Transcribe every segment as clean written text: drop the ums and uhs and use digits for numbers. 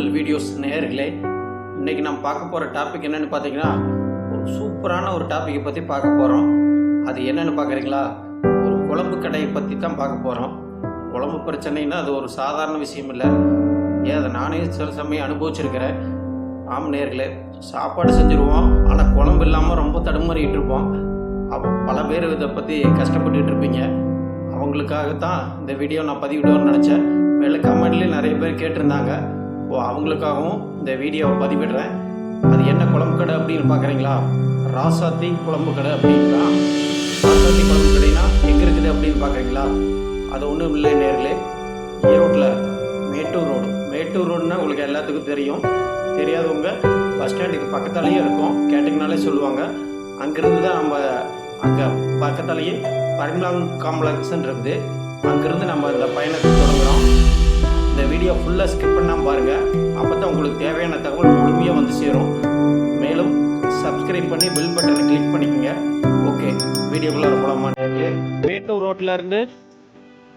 Tamil videos நேயர்களே, இன்றைக்கி நம்ம பார்க்க போகிற டாபிக் என்னென்னு பார்த்தீங்கன்னா, ஒரு சூப்பரான ஒரு டாப்பிக்கை பற்றி பார்க்க போகிறோம். அது என்னென்னு பார்க்குறீங்களா? ஒரு குழம்பு கடையை பற்றி தான் பார்க்க போகிறோம். குழம்பு பிரச்சனைன்னா அது ஒரு சாதாரண விஷயம் இல்லை. ஏன் அதை நானே சில சமயம் அனுபவிச்சிருக்கிறேன். ஆம் நேயர்களே, சாப்பாடு செஞ்சுருவோம், ஆனால் குழம்பு இல்லாமல் ரொம்ப தடுமாறிக்கிட்டு இருப்போம். அப்போ பல பேர் இதை பற்றி கஷ்டப்பட்டுட்டு இருப்பீங்க. அவங்களுக்காகத்தான் இந்த வீடியோ நான் பதிவிடுவேன்னு நினச்சேன். மேலே கமெண்ட்லேயும் நிறைய பேர் கேட்டிருந்தாங்க. அவங்களுக்காகவும் இந்த வீடியோவை பதிவிடுறேன். அது என்ன குழம்பு கடை அப்படின்னு பார்க்குறீங்களா? ராசாத்தி குழம்பு கடை அப்படின்னா, ராசாத்தி குழம்பு கடைனா எங்கே இருக்குது அப்படின்னு பார்க்குறீங்களா? அது ஒன்றும் இல்லை நேர்களே, ஈரோட்டில் மேட்டூர் ரோடுனா உங்களுக்கு எல்லாத்துக்கும் தெரியும். தெரியாதவங்க பஸ் ஸ்டாண்டுக்கு பக்கத்தாலேயே இருக்கும், கேட்டிங்கனாலே சொல்லுவாங்க. அங்கேருந்து தான் நம்ம அங்கே பக்கத்தாலேயே பரிமளம் காம்ப்ளெக்ஸ்ன்னு இருக்குது. அங்கேருந்து நம்ம இந்த பயணத்தை தொடங்குகிறோம். இந்த வீடியோ ஃபுல்லாக ஸ்கிப் பண்ணாமல் பாருங்கள். அப்போ தான் உங்களுக்கு தேவையான தகவல் முழுமையாக வந்து சேரும். மேலும் சப்ஸ்கிரைப் பண்ணி பெல் பட்டனை கிளிக் பண்ணிக்கோங்க. ஓகே, வீடியோக்குள்ளே போகலாமா? மேட்டூர் ரோட்டில் இருந்து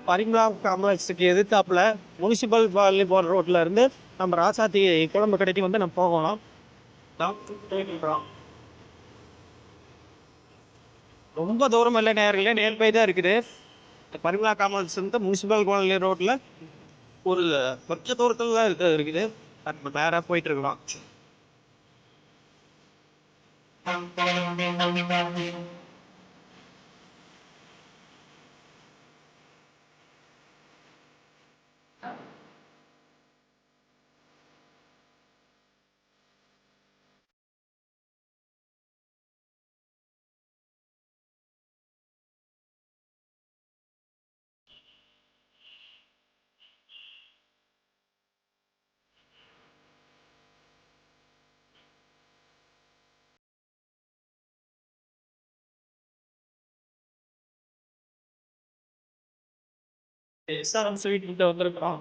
பரிமளம் காம்ப்ளெக்ஸுக்கு எதிர்த்தாப்பில் முனிசிபல் காலனி போகிற ரோட்டில் இருந்து நம்ம ராசாத்தி குழம்பு கடைக்கு வந்து நம்ம போகலாம். ரொம்ப தூரம் இல்லை நேர்களே, நியர்பை தான் இருக்குது. பரிமளா காம்ப்ளெக்ஸ் வந்து முனிசிபல் காலனி ரோட்டில் ஒரு கொஞ்ச தூரத்தில் தான் இருக்குது. நேராக போயிட்டு இருக்கலாம். எஸ்ஆர்எம் ஸ்வீட் கிட்ட வந்திருக்கிறோம்.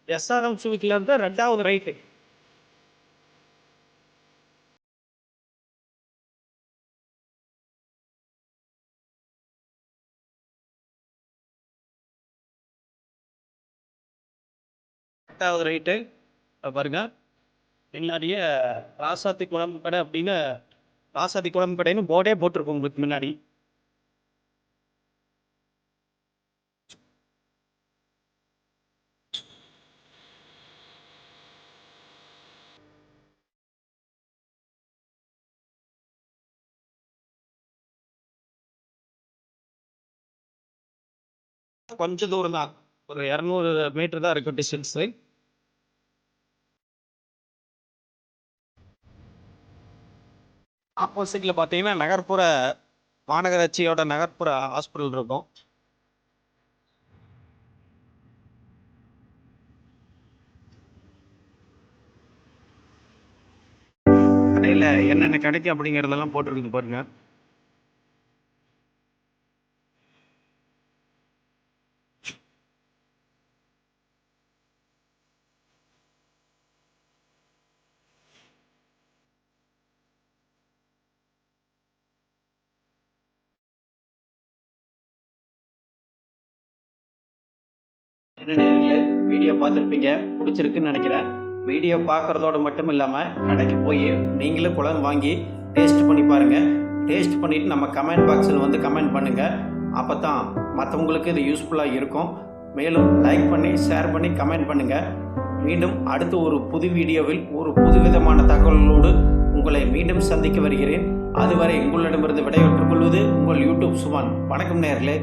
எஸ்ஆர்எம் ஸ்வீட்ல இருந்து 2வது ரைட்டு. பாருங்க, முன்னாடியே ராசாத்தி குழம்பு கடை அப்படின்னு ராசாத்தி குழம்பு கடைன்னு போர்டே போட்டிருக்கோம் உங்களுக்கு முன்னாடி. கொஞ்சம் தூரம் தான், ஒரு 200 மீட்டர் தான் இருக்கும் டிஸ்டன்ஸு. ஆப்போசிட்ல பார்த்தீங்கன்னா நகர்ப்புற மாநகராட்சியோட நகர்ப்புற ஹாஸ்பிட்டல் இருக்கும். கடையில் என்னென்ன கிடைக்கும் அப்படிங்கிறதெல்லாம் போட்டிருக்குது பாருங்க. வீடியோ பார்த்துருப்பீங்க, பிடிச்சிருக்குன்னு நினைக்கிறேன். வீடியோ பார்க்குறதோடு மட்டும் இல்லாமல் கடைக்கு போய் நீங்களும் குழம்பு வாங்கி டேஸ்ட் பண்ணி பாருங்கள். டேஸ்ட் பண்ணிவிட்டு நம்ம கமெண்ட் பாக்ஸில் வந்து கமெண்ட் பண்ணுங்கள். அப்போ தான் மற்றவங்களுக்கு இது யூஸ்ஃபுல்லாக இருக்கும். மேலும் லைக் பண்ணி ஷேர் பண்ணி கமெண்ட் பண்ணுங்கள். மீண்டும் அடுத்த ஒரு புது வீடியோவில் ஒரு புதுவிதமான தகவல்களோடு உங்களை மீண்டும் சந்திக்க வருகிறேன். அதுவரை உங்களிடமிருந்து விடைபெற்றுக் கொள்வது உங்கள் யூடியூப் சுமன். வணக்கம் நேயர்களே.